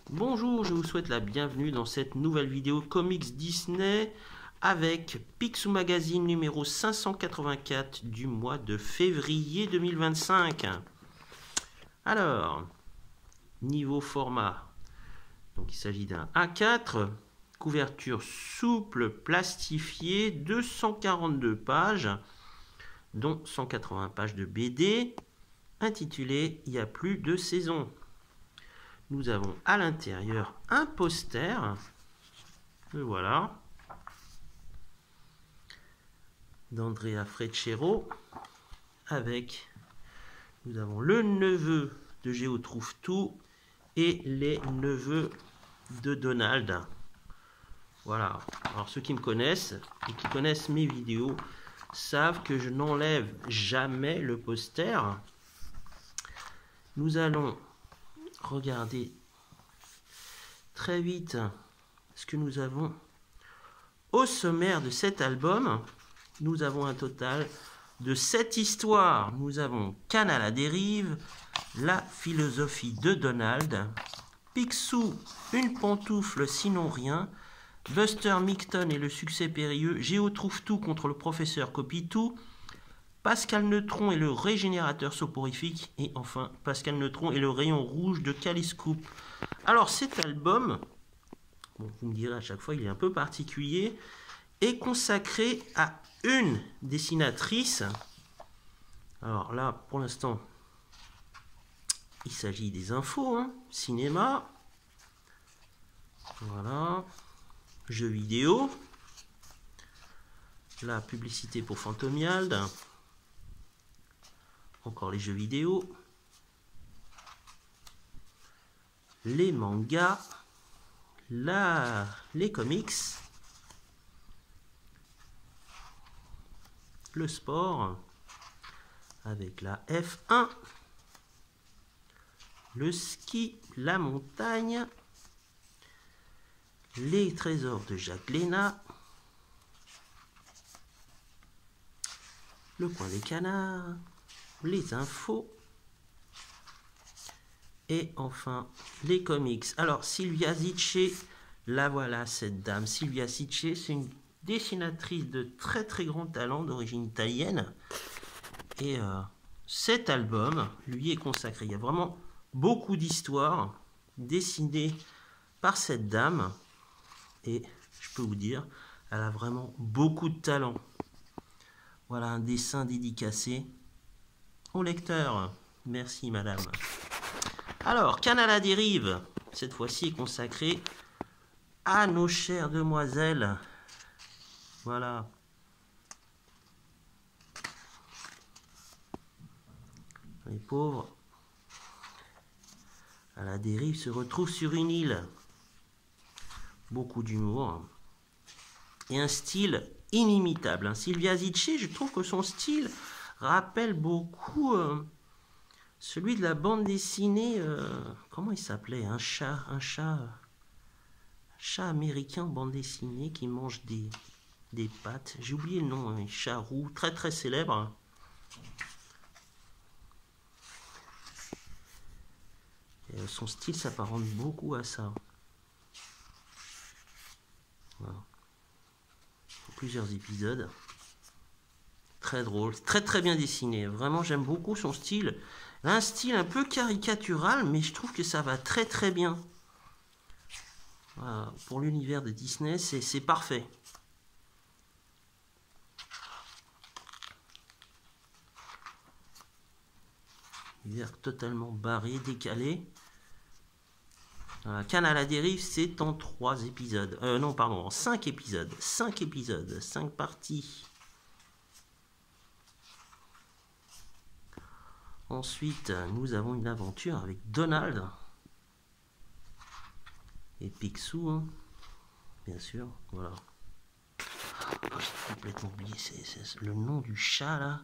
Bonjour, je vous souhaite la bienvenue dans cette nouvelle vidéo Comics Disney avec Picsou Magazine numéro 584 du mois de février 2025. Alors, niveau format, donc il s'agit d'un A4, couverture souple plastifiée, 242 pages, dont 180 pages de BD, intitulé « Il y a plus de saison ». Nous avons à l'intérieur un poster, le voilà, d'Andrea Freccero, avec, nous avons le neveu de Géo trouve tout et les neveux de Donald. Voilà, alors ceux qui me connaissent et qui connaissent mes vidéos savent que je n'enlève jamais le poster. Nous allons regarder très vite ce que nous avons au sommaire de cet album. Nous avons un total de 7 histoires. Nous avons Cannes à la dérive, la philosophie de Donald, Picsou, une pantoufle sinon rien, Buster Micton et le succès périlleux, Géo trouve tout contre le professeur copie tout, Pascal Neutron et le régénérateur soporifique, et enfin Pascal Neutron et le rayon rouge de Caliscoop. Alors cet album, bon, vous me direz à chaque fois il est un peu particulier, est consacré à une dessinatrice. Alors là pour l'instant il s'agit des infos, hein, cinéma, voilà, jeux vidéo, la publicité pour Fantomiald, encore les jeux vidéo, les mangas, les comics, le sport avec la F1, le ski, la montagne, les trésors de Jacques Léna, le coin des canards, les infos et enfin les comics. Alors Silvia Zicce, la voilà cette dame. Silvia Zicce, c'est une dessinatrice de très très grand talent d'origine italienne et cet album lui est consacré. Il y a vraiment beaucoup d'histoires dessinées par cette dame et je peux vous dire, elle a vraiment beaucoup de talent. Voilà un dessin dédicacé au lecteur. Merci madame. Alors, Cannes à la dérive, cette fois-ci est consacré à nos chères demoiselles. Voilà. Les pauvres à la dérive se retrouvent sur une île. Beaucoup d'humour et un style inimitable. Hein. Silvia Zicce, je trouve que son style rappelle beaucoup celui de la bande dessinée, comment il s'appelait, un chat américain en bande dessinée qui mange des pattes. J'ai oublié le nom, un chat roux, très très célèbre. Et son style s'apparente beaucoup à ça. Voilà. Plusieurs épisodes. Très drôle, très très bien dessiné. Vraiment, j'aime beaucoup son style. Un style un peu caricatural, mais je trouve que ça va très très bien. Voilà, pour l'univers de Disney, c'est parfait. Univers totalement barré, décalé. Voilà, Cannes à la dérive, c'est en 3 épisodes. Non, pardon, en 5 épisodes. 5 épisodes, 5 parties. Ensuite, nous avons une aventure avec Donald et Picsou, hein, bien sûr. Voilà. Oh, j'ai complètement oublié le nom du chat là.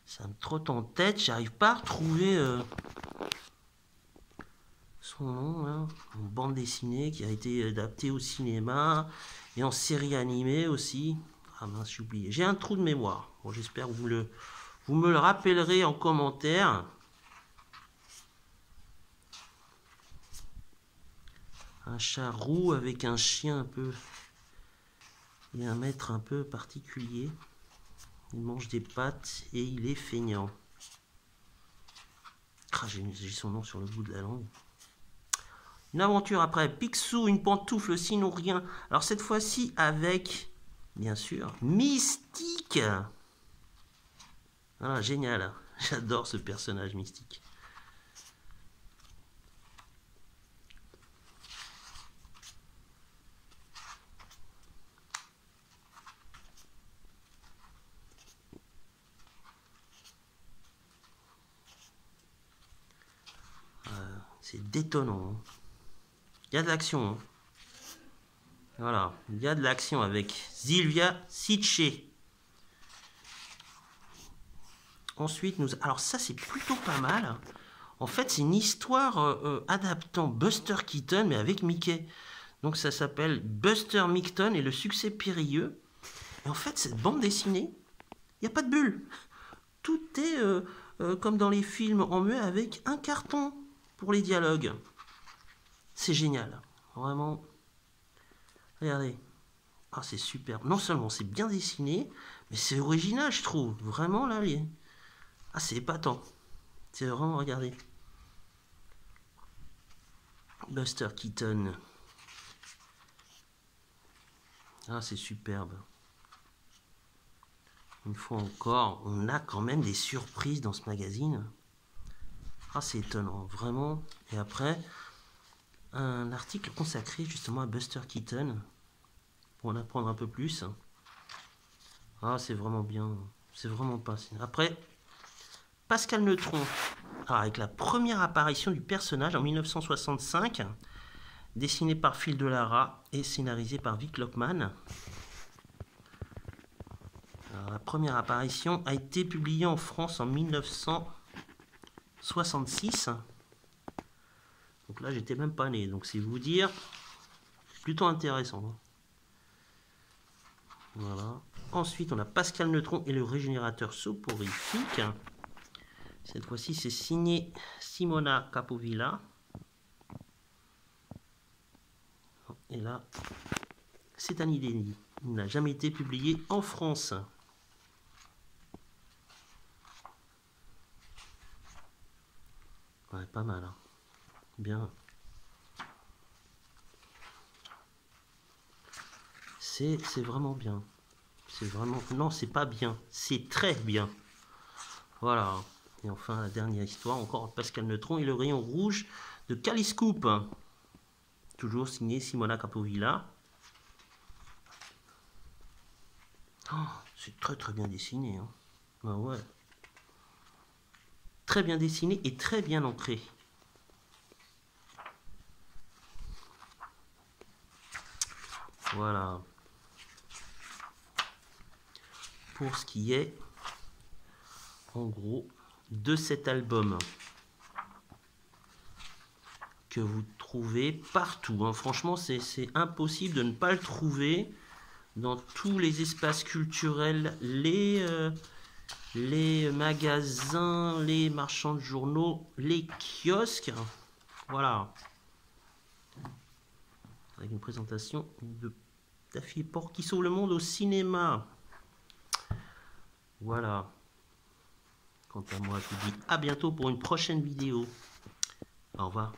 Ça me trotte en tête. J'arrive pas à retrouver son nom. Hein. Une bande dessinée qui a été adaptée au cinéma et en série animée aussi. Ah mince, j'ai oublié. J'ai un trou de mémoire. Bon, j'espère que vous me le rappellerez en commentaire. Un chat roux avec un chien un peu et un maître un peu particulier. Il mange des pâtes et il est feignant. Ah, j'ai son nom sur le bout de la langue. Une aventure après Picsou, une pantoufle, sinon rien. Alors cette fois-ci avec, bien sûr, Mystique. Ah, génial. J'adore ce personnage Mystique. C'est détonnant. Il y a de l'action. Voilà, il y a de l'action avec Sylvia Sitché. Ensuite, alors ça c'est plutôt pas mal. En fait, c'est une histoire adaptant Buster Keaton, mais avec Mickey. Donc ça s'appelle Buster Keaton et le succès périlleux. Et en fait, cette bande dessinée, il n'y a pas de bulle. Tout est comme dans les films en muet avec un carton pour les dialogues. C'est génial. Vraiment. Regardez. Ah, c'est super. Non seulement c'est bien dessiné, mais c'est original, je trouve. Vraiment, là, ah, c'est épatant. C'est vraiment, regardez. Buster Keaton. Ah, c'est superbe. Une fois encore, on a quand même des surprises dans ce magazine. Ah, c'est étonnant, vraiment. Et après, un article consacré justement à Buster Keaton pour en apprendre un peu plus. Ah, c'est vraiment bien. C'est vraiment pas. Après, Pascal Neutron. Alors, avec la première apparition du personnage en 1965, dessiné par Phil Delara et scénarisé par Vic Lockman. Alors, la première apparition a été publiée en France en 1966. Donc là, j'étais même pas né. Donc c'est vous dire, plutôt intéressant. Voilà. Ensuite, on a Pascal Neutron et le régénérateur soporifique. Cette fois-ci, c'est signé Simona Capovilla. Et là, c'est un inédit. Il n'a jamais été publié en France. Ouais, pas mal. Hein. Bien. C'est vraiment bien. C'est vraiment... Non, c'est pas bien. C'est très bien. Voilà. Et enfin, la dernière histoire, encore Pascal Neutron et le rayon rouge de Caliscoop. Toujours signé Simona Capovilla. Oh, c'est très très bien dessiné. Hein. Ah ouais. Très bien dessiné et très bien ancré. Voilà. Pour ce qui est, en gros, de cet album que vous trouvez partout. Hein. Franchement, c'est impossible de ne pas le trouver dans tous les espaces culturels, les magasins, les marchands de journaux, les kiosques. Voilà. Avec une présentation de Daffy Porc qui sauve le monde au cinéma. Voilà. Quant à moi, je vous dis à bientôt pour une prochaine vidéo. Au revoir.